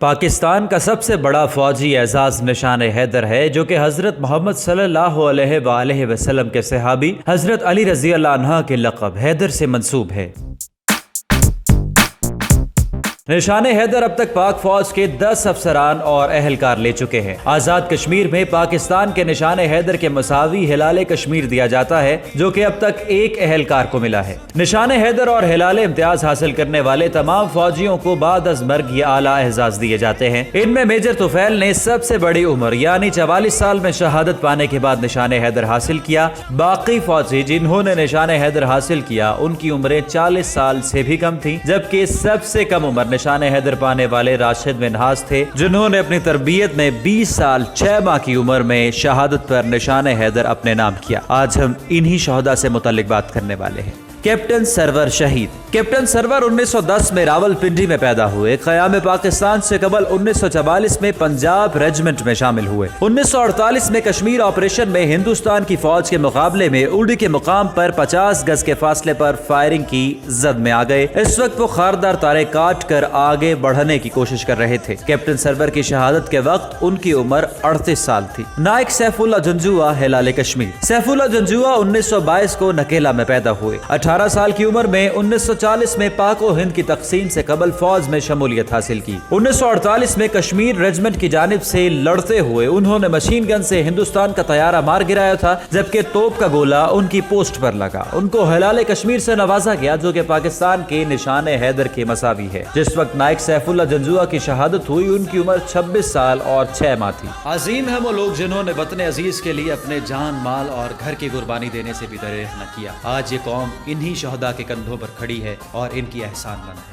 پاکستان کا سب سے بڑا فوجی اعزاز نشان حیدر ہے، جو کہ حضرت محمد صلی اللہ علیہ وآلہ وسلم کے صحابی حضرت علی رضی اللہ عنہ کے لقب حیدر سے منسوب ہے۔ نشان حیدر اب تک پاک فوج کے 10 افسران اور اہلکار لے چکے ہیں۔ آزاد کشمیر میں پاکستان کے نشان حیدر کے مساوی ہلال کشمیر دیا جاتا ہے، جو کہ اب تک ایک اہلکار کو ملا ہے۔ نشان حیدر اور ہلال امتیاز حاصل کرنے والے تمام فوجیوں کو بعد از مرگ یہ اعلیٰ اعزاز دیے جاتے ہیں۔ ان میں میجر طفیل نے سب سے بڑی عمر یعنی 44 سال میں شہادت پانے کے بعد نشان حیدر حاصل کیا۔ باقی فوجی جنہوں نے نشان حیدر حاصل کیا ان کی عمریں 40 سال سے بھی کم تھیں، جبکہ سب سے کم عمر نشان حیدر پانے والے راشد منہاس تھے، جنہوں نے اپنی تربیت میں 20 سال 6 ماہ کی عمر میں شہادت پر نشان حیدر اپنے نام کیا۔ آج ہم انہی شہداء سے متعلق بات کرنے والے ہیں۔ کیپٹن سرور شہید۔ کیپٹن سرور 1910 میں راول پنڈی میں پیدا ہوئے۔ قیام پاکستان سے قبل 1944 میں پنجاب ریجمنٹ میں شامل ہوئے۔ 1948 میں کشمیر آپریشن میں ہندوستان کی فوج کے مقابلے میں اڑی کے مقام پر 50 گز کے فاصلے پر فائرنگ کی زد میں آ گئے۔ اس وقت وہ خاردار تارے کاٹ کر آگے بڑھنے کی کوشش کر رہے تھے۔ کیپٹن سرور کی شہادت کے وقت ان کی عمر 38 سال تھی۔ نائک سیف اللہ جنجوعہ ہلال کشمیر۔ سیف اللہ جنجوعہ 1922 کو نکیلا میں پیدا ہوئے۔ 18 سال کی عمر میں 1940 میں پاک و ہند کی تقسیم سے قبل فوج میں شمولیت حاصل کی۔ 1948 میں کشمیر ریجمنٹ کی جانب سے لڑتے ہوئے انہوں نے مشین گن سے ہندوستان کا طیارہ مار گرایا تھا، جبکہ توپ کا گولہ ان کی پوسٹ پر لگا۔ ان کو ہلال کشمیر سے نوازا گیا، جو کہ پاکستان کے نشان حیدر کے مساوی ہے۔ جس وقت نائک سیف اللہ جنجوعہ کی شہادت ہوئی ان کی عمر 26 سال اور 6 ماہ تھی۔ عظیم ہیں وہ لوگ جنہوں نے وطن عزیز کے لیے اپنے جان، مال اور گھر کی قربانی دینے سے بھی دریغ نہ کیا۔ آج یہ قوم انہی شہداء کے کندھوں پر کھڑی ہے اور ان کی احسان مند ہے۔